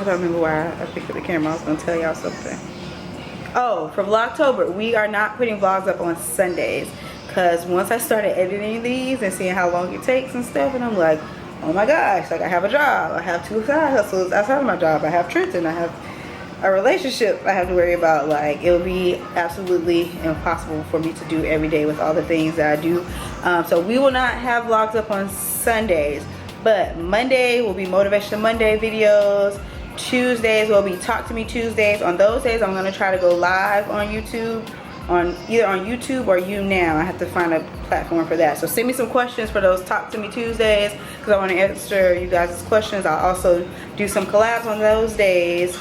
don't remember why I picked up the camera. I was gonna tell y'all something. Oh, for Vlogtober, we are not putting vlogs up on Sundays. Because once I started editing these and seeing how long it takes and stuff, and I'm like, oh my gosh, like I have a job. I have 2 side hustles outside of my job. I have Trenton. I have a relationship I have to worry about. Like, it would be absolutely impossible for me to do every day with all the things that I do. So we will not have vlogs up on Sundays. But Monday will be Motivation Monday videos. Tuesdays will be Talk to Me Tuesdays. On those days, I'm going to try to go live on YouTube. Either on YouTube or YouNow. I have to find a platform for that. So send me some questions for those Talk to Me Tuesdays, because I want to answer you guys' questions. I'll also do some collabs on those days.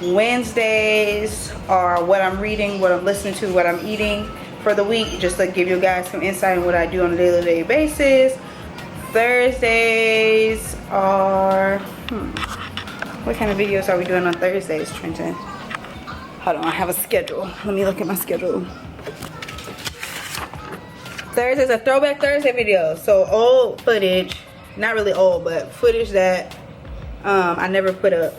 Wednesdays are what I'm reading, what I'm listening to, what I'm eating for the week, just to give you guys some insight on what I do on a daily basis. Thursdays are what kind of videos are we doing on Thursdays, Trenton? Hold on, I have a schedule. Let me look at my schedule. Thursdays are Throwback Thursday videos. So old footage, not really old, but footage that I never put up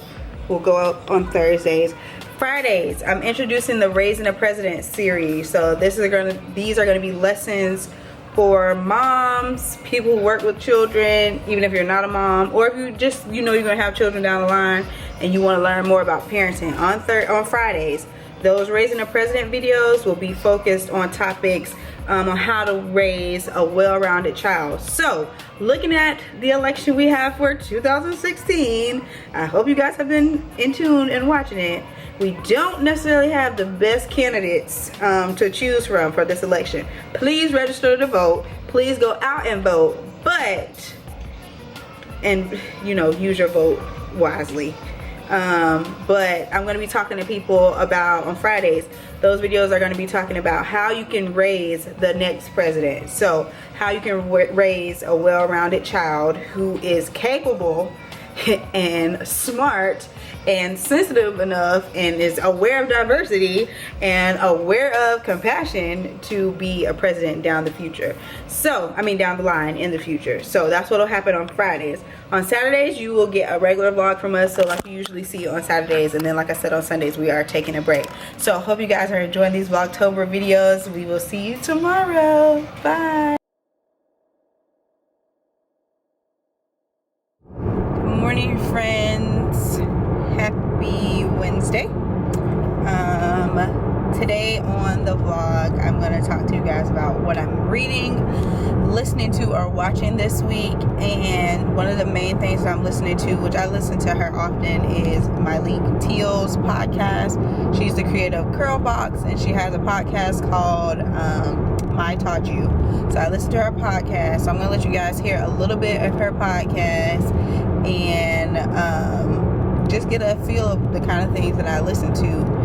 will go up on Thursdays. Fridays, I'm introducing the Raising a President series. So these are gonna be lessons for moms, people who work with children, even if you're not a mom, or if you just, you know, you're gonna have children down the line and you want to learn more about parenting. On Fridays, those Raising a President videos will be focused on topics on how to raise a well-rounded child. So, looking at the election we have for 2016, I hope you guys have been in tune and watching it. We don't necessarily have the best candidates to choose from for this election. Please register to vote. Please go out and vote. And you know, use your vote wisely. But I'm going to be talking to people about, on Fridays, those videos are going to be talking about how you can raise the next president. So how you can raise a well-rounded child who is capable and smart and sensitive enough and is aware of diversity and aware of compassion to be a president down the future. So, I mean down the line in the future. So that's what'll happen on Fridays. On Saturdays, you will get a regular vlog from us, so like you usually see on Saturdays, and then like I said, on Sundays we are taking a break. So hope you guys are enjoying these Vlogtober videos. We will see you tomorrow. Bye. Good morning, friends. Happy Wednesday. Today on the vlog, I'm going to talk to you guys about what I'm reading, listening to, or watching this week. And one of the main things I'm listening to, which I listen to her often, is Myleik Teal's podcast. She's the creator of Curlbox, and she has a podcast called My Taught You. So I listen to her podcast. So I'm going to let you guys hear a little bit of her podcast and just get a feel of the kind of things that I listen to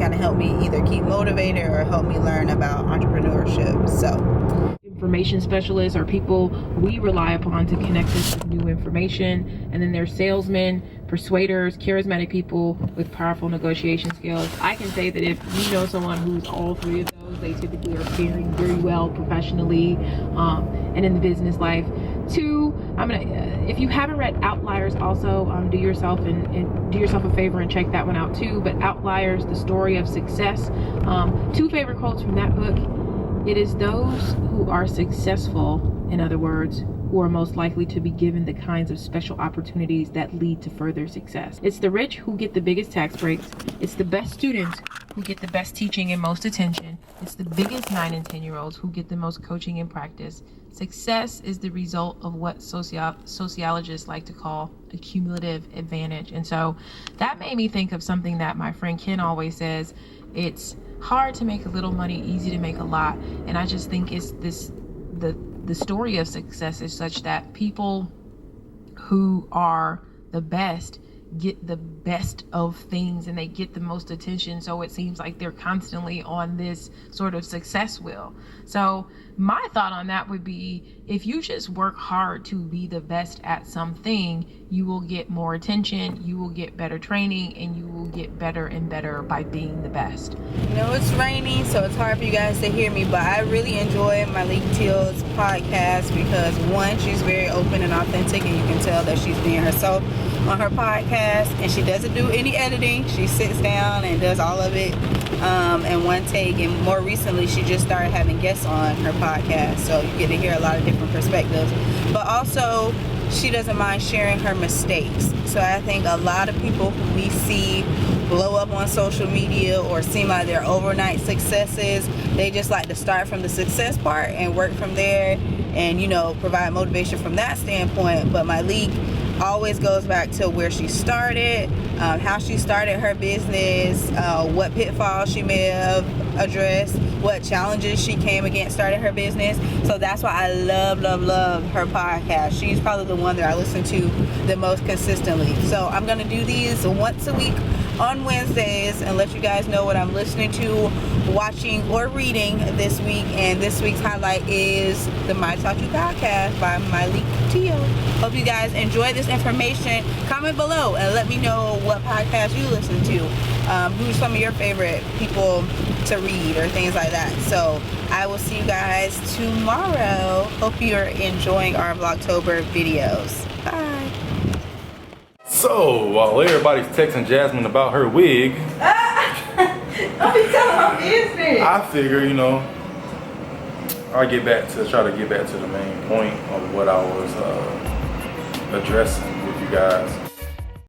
kind of help me either keep motivated or help me learn about entrepreneurship. So information specialists are people we rely upon to connect us with new information, and then there's salesmen, persuaders, charismatic people with powerful negotiation skills. I can say that if you know someone who's all three of those, they typically are faring very well professionally and in the business life. Two, if you haven't read Outliers, also do yourself a favor and check that one out too. But Outliers, the story of success. 2 favorite quotes from that book. It is those who are successful, in other words, who are most likely to be given the kinds of special opportunities that lead to further success. It's the rich who get the biggest tax breaks. It's the best students who get the best teaching and most attention. It's the biggest 9 and 10-year-olds who get the most coaching and practice. Success is the result of what sociologists like to call a cumulative advantage. And so that made me think of something that my friend Ken always says. It's hard to make a little money, easy to make a lot. And I just think it's the story of success is such that people who are the best get the best of things and they get the most attention. So it seems like they're constantly on this sort of success wheel. So my thought on that would be, if you just work hard to be the best at something, you will get more attention, you will get better training, and you will get better and better by being the best. You know, it's raining, so it's hard for you guys to hear me, but I really enjoy Myleik Teal's podcast because, one, she's very open and authentic, and you can tell that she's being herself. on her podcast, and she doesn't do any editing. She sits down and does all of it in one take. And more recently, she just started having guests on her podcast, so you get to hear a lot of different perspectives. But also, she doesn't mind sharing her mistakes. So I think a lot of people who we see blow up on social media or seem like they're overnight successes, they just like to start from the success part and work from there, and you know, provide motivation from that standpoint. But Myleik always goes back to where she started, how she started her business, what pitfalls she may have addressed, what challenges she came against starting her business. So that's why I love her podcast. She's probably the one that I listen to the most consistently. So I'm gonna do these once a week on Wednesdays and let you guys know what I'm listening to, watching, or reading this week. And this week's highlight is the My Taught You podcast by Myleik Teal. Hope you guys enjoy this information. Comment below and let me know what podcast you listen to. Who's some of your favorite people to read or things like that. So I will see you guys tomorrow. Hope you're enjoying our Vlogtober videos. Bye. So, while everybody's texting Jasmine about her wig, Don't be telling my business. I figure, you know, I'll try to get back to the main point of what I was addressing with you guys.